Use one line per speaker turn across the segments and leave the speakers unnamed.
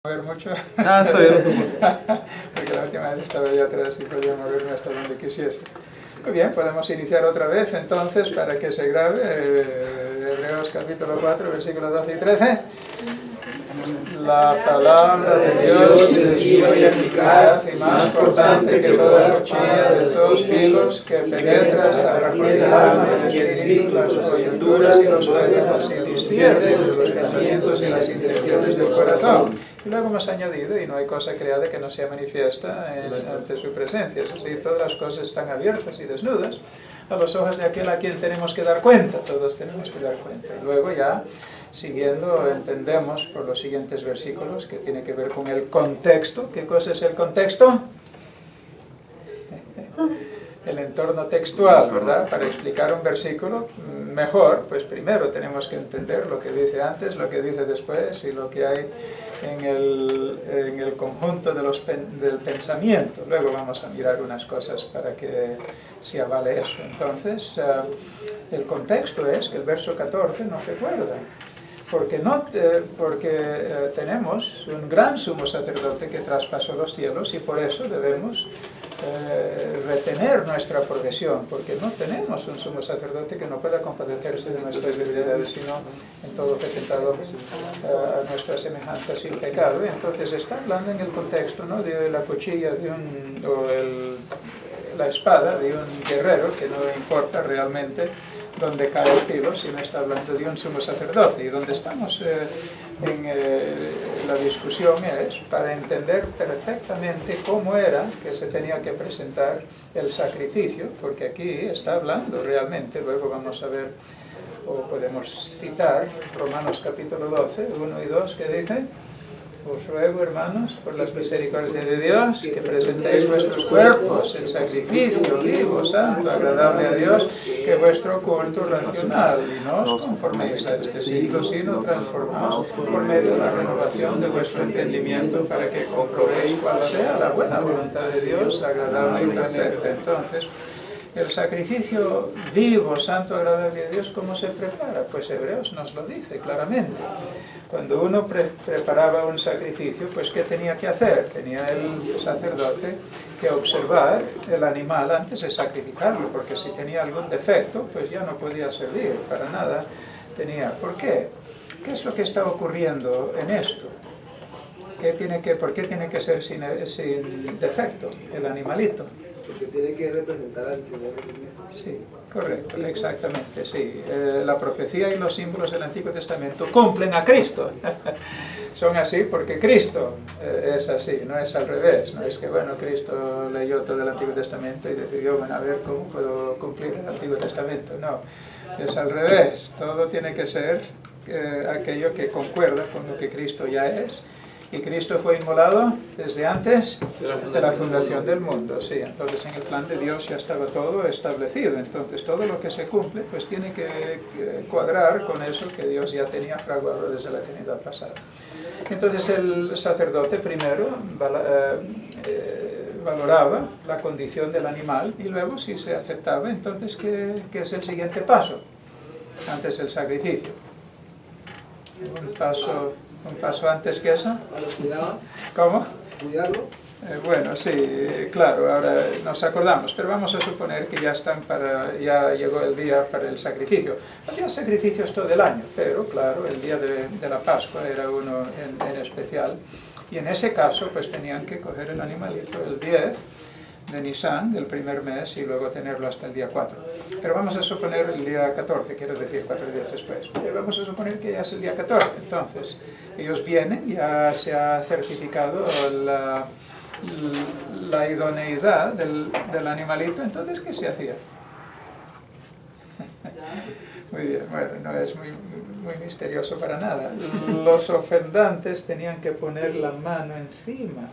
Mover mucho.
Está bien, no se puede.
Porque la última vez estaba allá atrás y podía moverme hasta donde quisiese. Muy bien, podemos iniciar otra vez entonces para que se grabe Hebreos capítulo 4, versículos 12 y 13. La palabra de Dios es viva y eficaz y más cortante que toda cuchilla de dos filos que penetra hasta partir el alma y el espíritu, las coyunturas y los tuétanos y discierne los pensamientos y las intenciones del corazón. Y luego hemos añadido, y no hay cosa creada que no sea manifiesta ante su presencia, es decir, todas las cosas están abiertas y desnudas a los ojos de aquel a quien tenemos que dar cuenta, todos tenemos que dar cuenta. Y luego ya, siguiendo, entendemos por los siguientes versículos que tiene que ver con el contexto. ¿Qué cosa es el contexto? El entorno textual, ¿verdad? Para explicar un versículo mejor, pues primero tenemos que entender lo que dice antes, lo que dice después y lo que hay en el conjunto del pensamiento. Luego vamos a mirar unas cosas para que se avale eso. Entonces, el contexto es que el verso 14 nos recuerda, porque tenemos un gran sumo sacerdote que traspasó los cielos y por eso debemos retener nuestra profesión, porque no tenemos un sumo sacerdote que no pueda compadecerse de nuestras debilidades, sino en todo fue tentado a nuestra semejanza sin pecado. Entonces está hablando en el contexto, ¿no?, de la cuchilla la espada de un guerrero, que no importa realmente donde cae el filo, sino está hablando de un sumo sacerdote. Y donde estamos la discusión es para entender perfectamente cómo era que se tenía que presentar el sacrificio, porque aquí está hablando realmente, luego vamos a ver, o podemos citar Romanos capítulo 12, 1 y 2, que dice: os ruego, hermanos, por las misericordias de Dios, que presentéis vuestros cuerpos en sacrificio vivo, santo, agradable a Dios, que vuestro culto racional, y no os conforméis a este siglo, sino transformaos por medio de la renovación de vuestro entendimiento, para que comprobéis cuál sea la buena voluntad de Dios, agradable y perfecta. Entonces, el sacrificio vivo, santo, agradable a Dios, ¿cómo se prepara? Pues Hebreos nos lo dice claramente. Cuando uno preparaba un sacrificio, pues ¿qué tenía que hacer? Tenía el sacerdote que observar el animal antes de sacrificarlo, porque si tenía algún defecto, pues ya no podía servir para nada. ¿Por qué? ¿Qué es lo que está ocurriendo en esto? ¿Por qué tiene que ser sin defecto el animalito?
Porque tiene que representar al Señor Jesucristo.
Sí, correcto, exactamente, sí. La profecía y los símbolos del Antiguo Testamento cumplen a Cristo. Son así porque Cristo es así, no es al revés. No es que, bueno, Cristo leyó todo el Antiguo Testamento y decidió, bueno, a ver cómo puedo cumplir el Antiguo Testamento. No, es al revés. Todo tiene que ser aquello que concuerda con lo que Cristo ya es. Y Cristo fue inmolado desde antes de la fundación del mundo. Sí, entonces en el plan de Dios ya estaba todo establecido. Entonces todo lo que se cumple pues tiene que cuadrar con eso que Dios ya tenía fraguado desde la eternidad pasada. Entonces el sacerdote primero valoraba la condición del animal y luego, si se aceptaba, entonces ¿qué es el siguiente paso antes del sacrificio? Un paso antes que eso. ¿Cómo?
Cuidarlo.
Bueno, sí, claro, ahora nos acordamos, pero vamos a suponer que ya llegó el día para el sacrificio. Había sacrificios todo el año, pero claro, el día de la Pascua era uno en especial. Y en ese caso, pues tenían que coger el animalito el 10 de Nisan, del primer mes, y luego tenerlo hasta el día 4. Pero vamos a suponer el día 14, quiero decir 4 días después. Pero vamos a suponer que ya es el día 14. Entonces, ellos vienen, ya se ha certificado la idoneidad del animalito. Entonces, ¿qué se hacía? Muy bien, bueno, no es muy misterioso para nada. Los ofrendantes tenían que poner la mano encima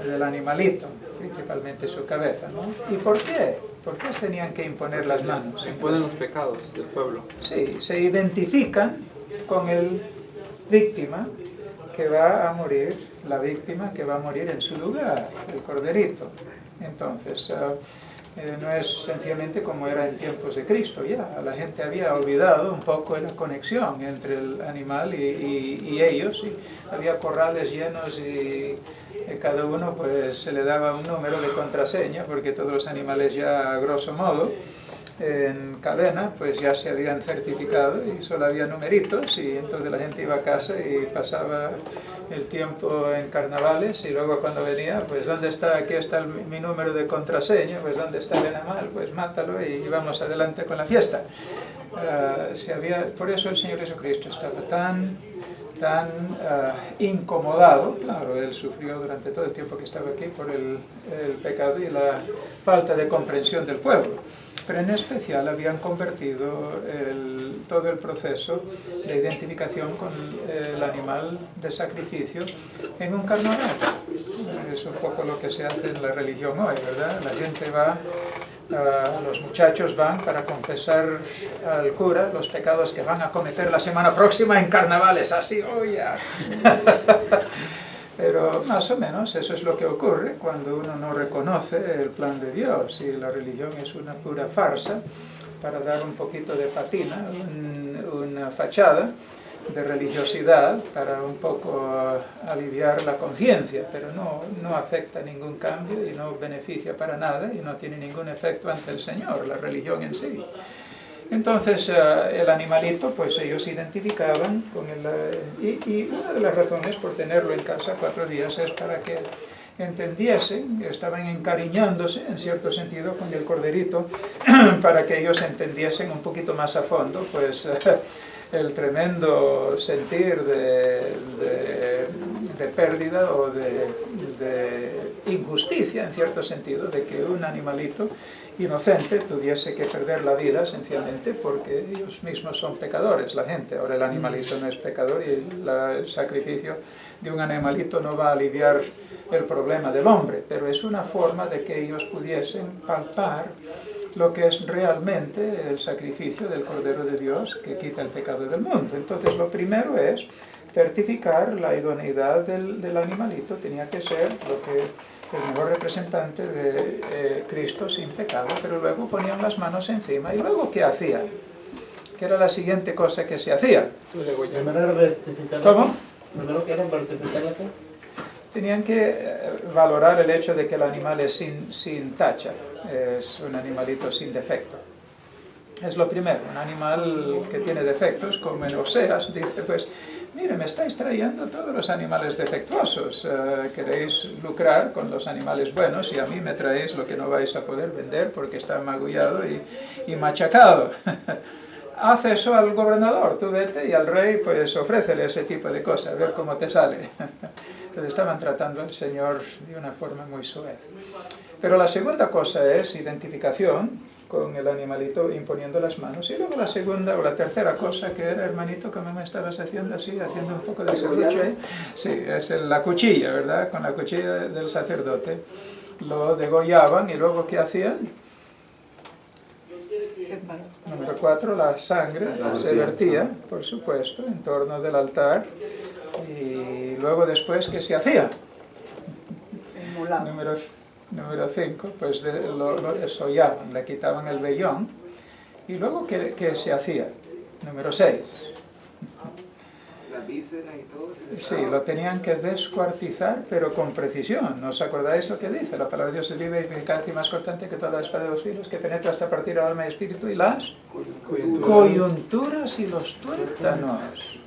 del animalito, principalmente su cabeza, ¿no? ¿Y por qué? ¿Por qué tenían que imponer las manos?
Imponen los pecados del pueblo.
Sí, se identifican con el víctima que va a morir, la víctima que va a morir en su lugar, el corderito. Entonces, No es sencillamente como era en tiempos de Cristo ya. La gente había olvidado un poco la conexión entre el animal y ellos. Y había corrales llenos y cada uno pues se le daba un número de contraseña, porque todos los animales ya, a grosso modo, en cadena, pues ya se habían certificado y solo había numeritos, y entonces la gente iba a casa y pasaba el tiempo en carnavales, y luego cuando venía, pues ¿dónde está? Aquí está mi número de contraseña, pues ¿dónde está el animal? Pues mátalo y vamos adelante con la fiesta. Por eso el Señor Jesucristo estaba tan incomodado. Claro, él sufrió durante todo el tiempo que estaba aquí por el pecado y la falta de comprensión del pueblo, pero en especial habían convertido todo el proceso de identificación con el animal de sacrificio en un carnaval. Es un poco lo que se hace en la religión hoy, ¿verdad? La gente va, los muchachos van para confesar al cura los pecados que van a cometer la semana próxima en carnavales, así, ¡oh ya! Pero más o menos eso es lo que ocurre cuando uno no reconoce el plan de Dios, y la religión es una pura farsa para dar un poquito de patina, una fachada de religiosidad para un poco aliviar la conciencia, pero no afecta ningún cambio y no beneficia para nada y no tiene ningún efecto ante el Señor, la religión en sí. Entonces el animalito, pues ellos identificaban con y una de las razones por tenerlo en casa 4 días es para que entendiesen, estaban encariñándose en cierto sentido con el corderito, para que ellos entendiesen un poquito más a fondo, pues el tremendo sentir de pérdida o de injusticia, en cierto sentido, de que un animalito inocente tuviese que perder la vida sencillamente porque ellos mismos son pecadores, la gente. Ahora el animalito no es pecador y el sacrificio de un animalito no va a aliviar el problema del hombre, pero es una forma de que ellos pudiesen palpar lo que es realmente el sacrificio del Cordero de Dios que quita el pecado del mundo. Entonces lo primero es certificar la idoneidad del animalito. Tenía que ser el mejor representante de Cristo sin pecado, pero luego ponían las manos encima. ¿Y luego qué hacían? ¿Qué era la siguiente cosa que se hacía? ¿Cómo?
Primero que era rectificar la fe.
Tenían que valorar el hecho de que el animal es sin tacha, es un animalito sin defecto. Es lo primero. Un animal que tiene defectos, como en Oseas, dice, pues, mire, me estáis trayendo todos los animales defectuosos, queréis lucrar con los animales buenos y a mí me traéis lo que no vais a poder vender porque está magullado y machacado. Haz eso al gobernador, tú vete, y al rey pues ofrécele ese tipo de cosas, a ver cómo te sale. Entonces estaban tratando al Señor de una forma muy suave. Pero la segunda cosa es identificación con el animalito imponiendo las manos. Y luego la segunda o la tercera cosa que era, hermanito, como me estabas haciendo así, haciendo un poco de serrucho. Sí, es la cuchilla, ¿verdad? Con la cuchilla del sacerdote. Lo degollaban y luego ¿qué hacían? Número 4, la sangre se vertía, por supuesto, en torno del altar. Y luego después, ¿qué se hacía? Número 5, pues lo desollaban, le quitaban el vellón. Y luego, ¿qué se hacía? Número 6.
La víscera y todo.
Sí, lo tenían que descuartizar, pero con precisión. ¿No os acordáis lo que dice? La palabra de Dios es viva y eficaz y más cortante que toda la espada de los filos, que penetra hasta partir el alma y espíritu y las coyunturas y los tuétanos.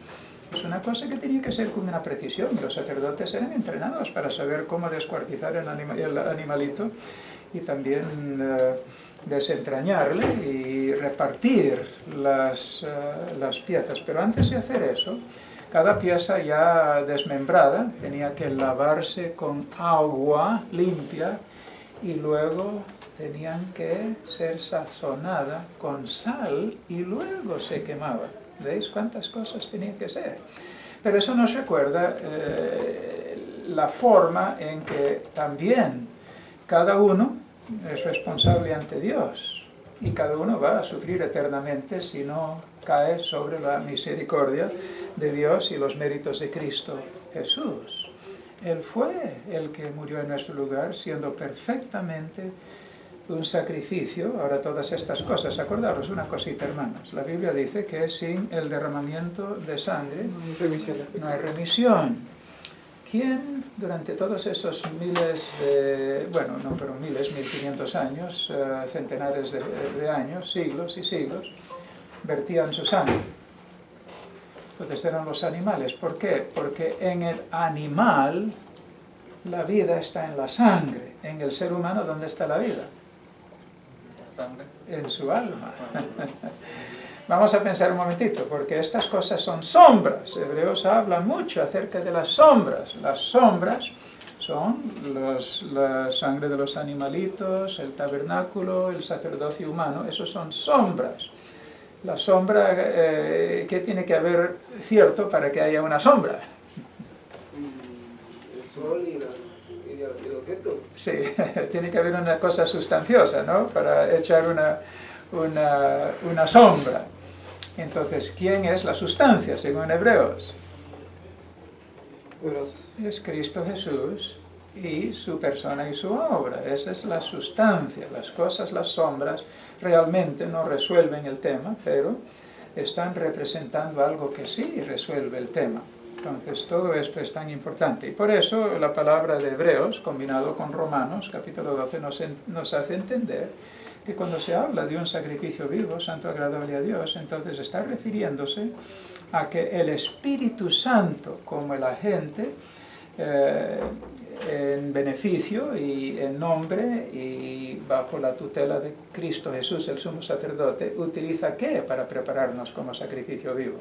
Es una cosa que tenía que ser con una precisión. Los sacerdotes eran entrenados para saber cómo descuartizar el animalito y también desentrañarle y repartir las piezas. Pero antes de hacer eso, cada pieza ya desmembrada tenía que lavarse con agua limpia y luego tenían que ser sazonada con sal y luego se quemaba. ¿Veis cuántas cosas tenía que ser? Pero eso nos recuerda la forma en que también cada uno es responsable ante Dios y cada uno va a sufrir eternamente si no cae sobre la misericordia de Dios y los méritos de Cristo Jesús. Él fue el que murió en nuestro lugar, siendo perfectamente un sacrificio, ahora todas estas cosas, acordaros una cosita, hermanos, la Biblia dice que sin el derramamiento de sangre no hay remisión. ¿Quién durante todos esos miles de, bueno, no fueron miles, 1500 años, centenares de años, siglos y siglos, vertían su sangre? Entonces eran los animales. ¿Por qué? Porque en el animal la vida está en la sangre. En el ser humano, ¿dónde está la vida? En su alma. Vamos a pensar un momentito, porque estas cosas son sombras. Hebreos habla mucho acerca de las sombras. Las sombras son la sangre de los animalitos, el tabernáculo, el sacerdocio humano. Esos son sombras. La sombra, ¿qué tiene que haber cierto para que haya una sombra?
El sol y el objeto.
Sí, tiene que haber una cosa sustanciosa, ¿no? Para echar una sombra. Entonces, ¿quién es la sustancia, según Hebreos? Es Cristo Jesús y su persona y su obra. Esa es la sustancia. Las cosas, las sombras, realmente no resuelven el tema, pero están representando algo que sí resuelve el tema. Entonces, todo esto es tan importante. Y por eso la palabra de Hebreos, combinado con Romanos, capítulo 12, nos hace entender que cuando se habla de un sacrificio vivo, santo, agradable a Dios, entonces está refiriéndose a que el Espíritu Santo, como el agente, en beneficio y en nombre y bajo la tutela de Cristo Jesús, el sumo sacerdote, utiliza ¿qué para prepararnos como sacrificio vivo?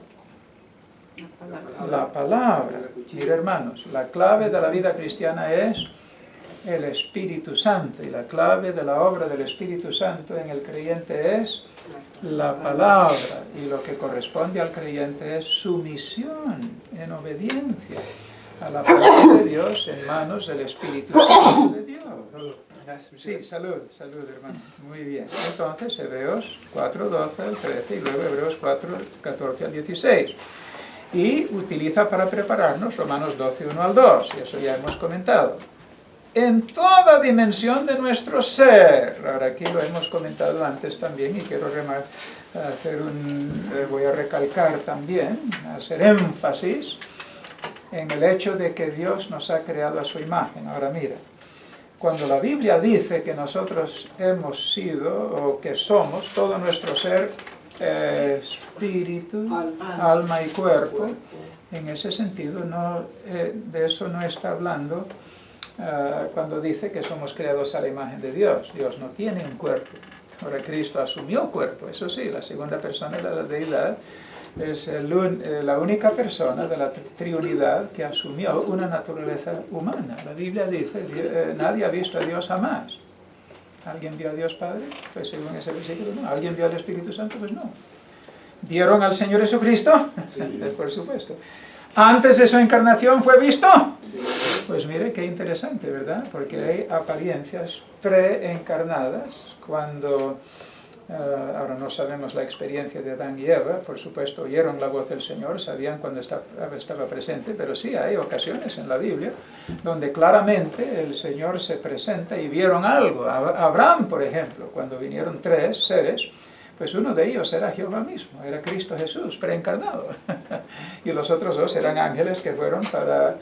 La palabra. Mira, hermanos, la clave de la vida cristiana es el Espíritu Santo, y la clave de la obra del Espíritu Santo en el creyente es la palabra, y lo que corresponde al creyente es sumisión en obediencia a la palabra de Dios en manos del Espíritu Santo de Dios. Sí, salud, hermano. Muy bien. Entonces, Hebreos 4, 12 al 13 y luego Hebreos 4, 14 al 16. Y utiliza para prepararnos Romanos 12, 1 al 2, y eso ya hemos comentado. En toda dimensión de nuestro ser. Ahora aquí lo hemos comentado antes también y quiero voy a recalcar también, hacer énfasis en el hecho de que Dios nos ha creado a su imagen. Ahora mira, cuando la Biblia dice que nosotros hemos sido o que somos todo nuestro ser, espíritu, alma y cuerpo, en ese sentido de eso no está hablando cuando dice que somos creados a la imagen de Dios. Dios no tiene un cuerpo. Ahora Cristo asumió cuerpo, eso sí, la segunda persona de la deidad es la única persona de la triunidad que asumió una naturaleza humana. La Biblia dice, nadie ha visto a Dios jamás. ¿Alguien vio a Dios Padre? Pues según ese versículo no. ¿Alguien vio al Espíritu Santo? Pues no. ¿Vieron al Señor Jesucristo? Sí. Por supuesto. ¿Antes de su encarnación fue visto? Sí. Pues mire, qué interesante, ¿verdad? Porque hay apariencias preencarnadas cuando... ahora no sabemos la experiencia de Adán y Eva, por supuesto oyeron la voz del Señor, sabían cuando estaba presente, pero sí hay ocasiones en la Biblia donde claramente el Señor se presenta y vieron algo. Abraham, por ejemplo, cuando vinieron 3 seres, pues uno de ellos era Jehová mismo, era Cristo Jesús, preencarnado. Y los otros 2 eran ángeles que fueron para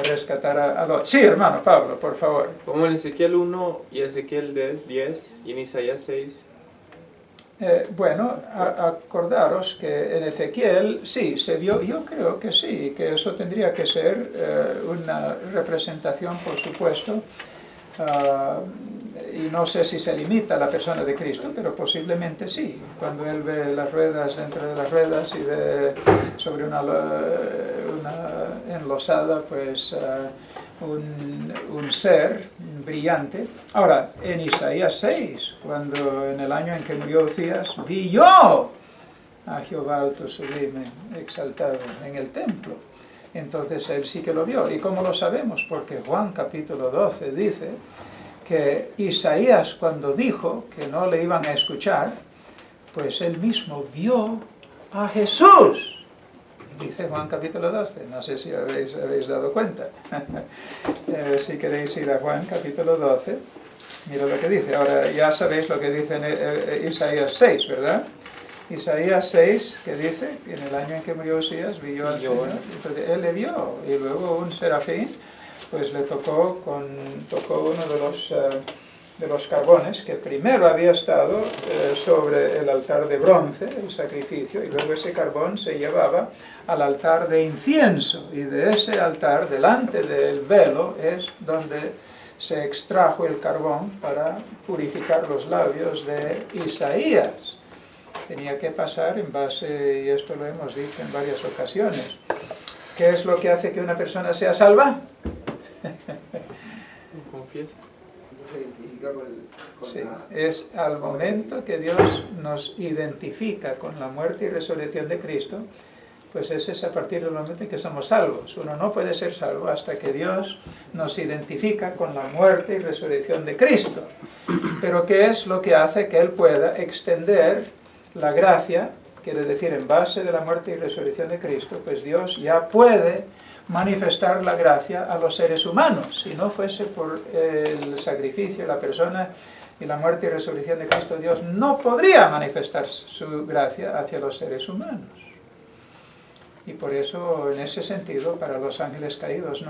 rescatar a Lot. Sí, hermano Pablo, por favor.
Como en Ezequiel 1 y Ezequiel 10 y en Isaías 6.
Bueno, acordaros que en Ezequiel sí, se vio, yo creo que sí, que eso tendría que ser una representación, por supuesto, y no sé si se limita a la persona de Cristo, pero posiblemente sí. Cuando él ve las ruedas dentro de las ruedas y ve sobre una enlosada, pues un ser brillante. Ahora, en Isaías 6, cuando en el año en que murió Uzías, vi yo a Jehová alto, sublime, exaltado en el templo. Entonces él sí que lo vio. ¿Y cómo lo sabemos? Porque Juan capítulo 12 dice que Isaías, cuando dijo que no le iban a escuchar, pues él mismo vio a Jesús. Dice Juan capítulo 12, no sé si habéis dado cuenta. Si queréis ir a Juan capítulo 12, Mira lo que dice. Ahora ya sabéis lo que dice en Isaías 6, ¿verdad? Isaías 6, que dice, en el año en que murió Osías, vio al Señor. Entonces él le vio, y luego un serafín pues le tocó uno de los carbones que primero había estado sobre el altar de bronce, el sacrificio, y luego ese carbón se llevaba al altar de incienso, y de ese altar, delante del velo, es donde se extrajo el carbón para purificar los labios de Isaías. Tenía que pasar en base, y esto lo hemos dicho en varias ocasiones, ¿qué es lo que hace que una persona sea salva?
Confiesa.
Se identifica con
Sí, es al momento que Dios nos identifica con la muerte y resurrección de Cristo, pues ese es a partir del momento en que somos salvos. Uno no puede ser salvo hasta que Dios nos identifica con la muerte y resurrección de Cristo. Pero ¿qué es lo que hace que Él pueda extender la gracia? Quiere decir, en base de la muerte y resurrección de Cristo, pues Dios ya puede manifestar la gracia a los seres humanos. Si no fuese por el sacrificio, la persona y la muerte y resurrección de Cristo, Dios no podría manifestar su gracia hacia los seres humanos. Y por eso, en ese sentido, para los ángeles caídos no